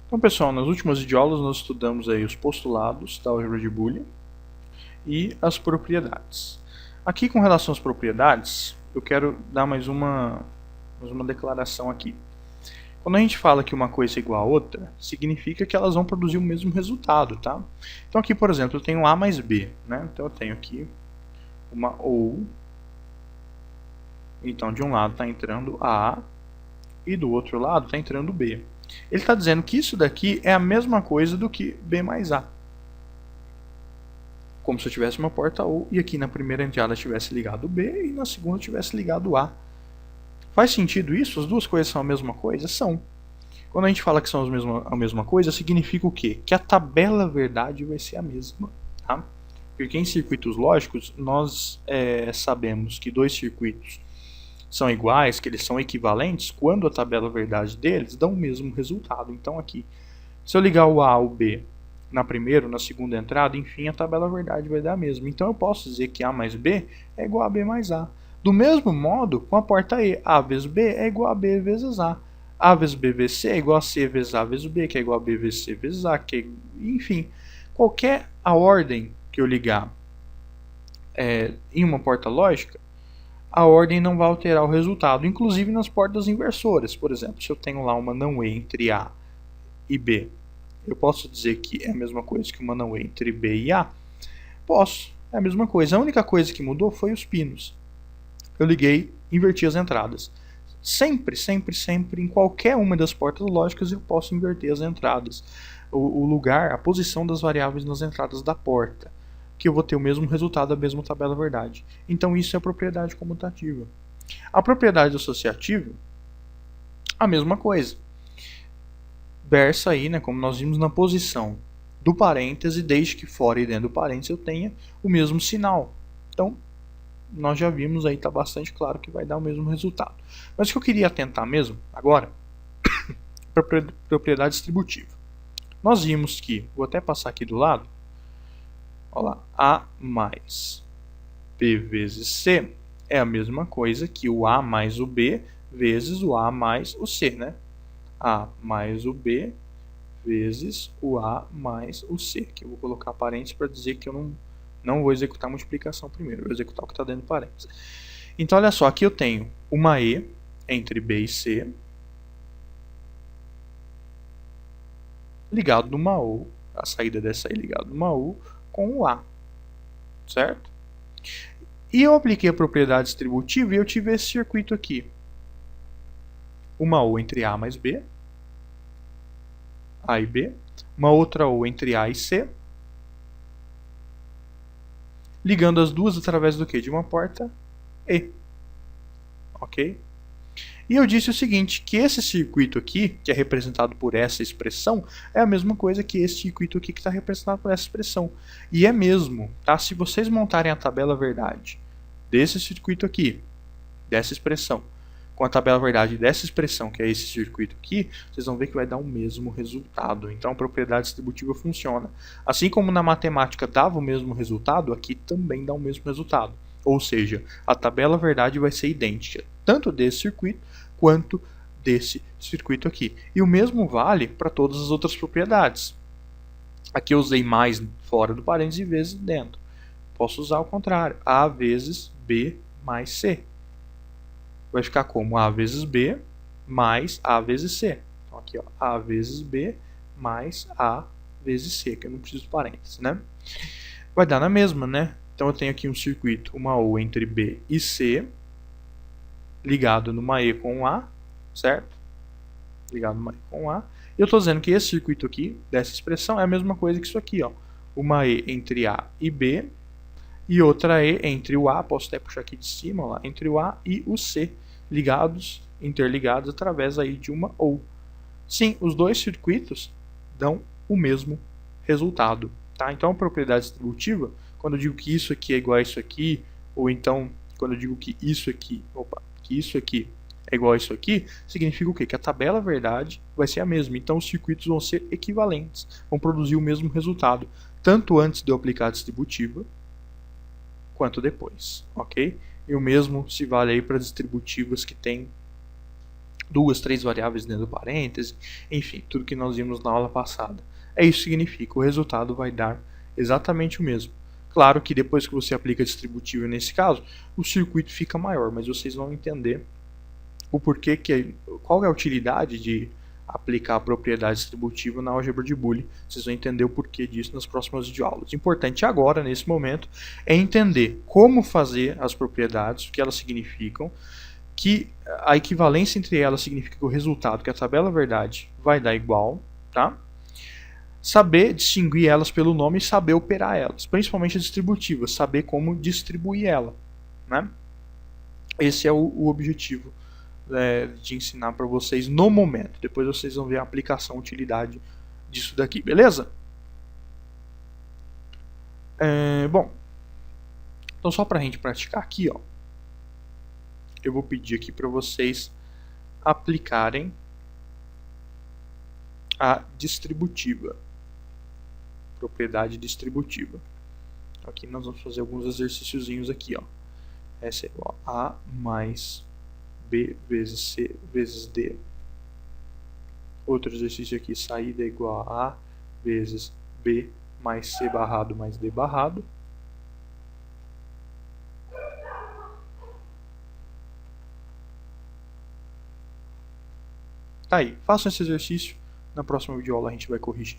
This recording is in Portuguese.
Então, pessoal, nas últimas videoaulas nós estudamos aí os postulados da álgebra de Boolean e as propriedades. Aqui, com relação às propriedades, eu quero dar mais uma declaração aqui. Quando a gente fala que uma coisa é igual a outra, significa que elas vão produzir o mesmo resultado, tá? Então aqui, por exemplo, eu tenho A mais B, né? Então eu tenho aqui uma OU. Então de um lado está entrando A e do outro lado está entrando B. Ele está dizendo que isso daqui é a mesma coisa do que B mais A. Como se eu tivesse uma porta OU e aqui na primeira entrada tivesse ligado B e na segunda tivesse ligado A. Faz sentido isso? As duas coisas são a mesma coisa? São. Quando a gente fala que são a mesma coisa, significa o quê? Que a tabela verdade vai ser a mesma. Tá? Porque em circuitos lógicos, nós sabemos que dois circuitos são iguais, que eles são equivalentes, quando a tabela verdade deles dá o mesmo resultado. Então aqui, se eu ligar o A ao B na primeira ou na segunda entrada, enfim, a tabela verdade vai dar a mesma. Então eu posso dizer que A mais B é igual a B mais A. Do mesmo modo, com a porta E, A vezes B é igual a B vezes A. A vezes B vezes C é igual a C vezes A vezes B, que é igual a B vezes C vezes A, que enfim, qualquer a ordem que eu ligar em uma porta lógica, a ordem não vai alterar o resultado, inclusive nas portas inversoras. Por exemplo, se eu tenho lá uma não E entre A e B, eu posso dizer que é a mesma coisa que uma não E entre B e A? Posso, é a mesma coisa. A única coisa que mudou foi os pinos. Eu liguei, inverti as entradas. Sempre, sempre, sempre, em qualquer uma das portas lógicas eu posso inverter as entradas. O lugar, a posição das variáveis nas entradas da porta. Que eu vou ter o mesmo resultado, a mesma tabela verdade. Então isso é a propriedade comutativa. A propriedade associativa, a mesma coisa. Versa aí, né, como nós vimos, na posição do parêntese, desde que fora e dentro do parêntese eu tenha o mesmo sinal. Então, nós já vimos aí, está bastante claro que vai dar o mesmo resultado. Mas o que eu queria atentar mesmo, agora, para a propriedade distributiva. Nós vimos que, vou até passar aqui do lado, olha lá, A mais B vezes C é a mesma coisa que o A mais o B vezes o A mais o C, né? A mais o B vezes o A mais o C, que eu vou colocar parênteses para dizer que eu não vou executar a multiplicação primeiro, eu vou executar o que está dentro do parênteses. Então, olha só, aqui eu tenho uma E entre B e C ligado numa OU, a saída dessa E ligado numa OU com o A, certo? E eu apliquei a propriedade distributiva e eu tive esse circuito aqui. Uma OU entre A mais B, A e B, uma outra OU entre A e C, ligando as duas através do quê? De uma porta E. Ok? E eu disse o seguinte, que esse circuito aqui, que é representado por essa expressão, é a mesma coisa que esse circuito aqui que está representado por essa expressão. E é mesmo, tá? Se vocês montarem a tabela verdade desse circuito aqui, dessa expressão, com a tabela verdade dessa expressão, que é esse circuito aqui, vocês vão ver que vai dar o mesmo resultado. Então a propriedade distributiva funciona. Assim como na matemática dava o mesmo resultado, aqui também dá o mesmo resultado. Ou seja, a tabela verdade vai ser idêntica, tanto desse circuito quanto desse circuito aqui. E o mesmo vale para todas as outras propriedades. Aqui eu usei mais fora do parênteses e vezes dentro. Posso usar o contrário, A vezes B mais C. Vai ficar como A vezes B mais A vezes C. Então aqui, ó, A vezes B mais A vezes C, que eu não preciso de parênteses, né? Vai dar na mesma, né? Então eu tenho aqui um circuito, uma OU entre B e C, ligado numa E com A, certo? Ligado numa E com A. E eu estou dizendo que esse circuito aqui, dessa expressão, é a mesma coisa que isso aqui, ó. Uma E entre A e B, e outra E entre o A, posso até puxar aqui de cima, ó lá, entre o A e o C, ligados, interligados através aí de uma OU. Sim, os dois circuitos dão o mesmo resultado. Tá? Então a propriedade distributiva, quando eu digo que isso aqui é igual a isso aqui, ou então quando eu digo que isso aqui é igual a isso aqui, significa o quê? Que a tabela verdade vai ser a mesma. Então os circuitos vão ser equivalentes, vão produzir o mesmo resultado, tanto antes de eu aplicar a distributiva, quanto depois, ok? E o mesmo se vale aí para distributivas que têm 2, 3 variáveis dentro do parêntese, enfim, tudo que nós vimos na aula passada. É isso que significa, o resultado vai dar exatamente o mesmo. Claro que depois que você aplica distributivo nesse caso, o circuito fica maior, mas vocês vão entender o porquê qual é a utilidade de aplicar a propriedade distributiva na álgebra de Boole. Vocês vão entender o porquê disso nas próximas videoaulas. O importante agora, nesse momento, é entender como fazer as propriedades, o que elas significam, que a equivalência entre elas significa que o resultado, que a tabela verdade, vai dar igual, tá? Saber distinguir elas pelo nome e saber operar elas, principalmente a distributiva, saber como distribuir ela, né? Esse é o objetivo de ensinar para vocês no momento. Depois vocês vão ver a aplicação, a utilidade disso daqui, beleza? Bom, então só para a gente praticar aqui, ó, eu vou pedir aqui para vocês aplicarem a distributiva, propriedade distributiva. Aqui nós vamos fazer alguns exercíciozinhos aqui, ó. S é igual a mais B vezes C vezes D. Outro exercício aqui, saída é igual a A vezes B mais C barrado mais D barrado. Tá aí, façam esse exercício. Na próxima videoaula a gente vai corrigir.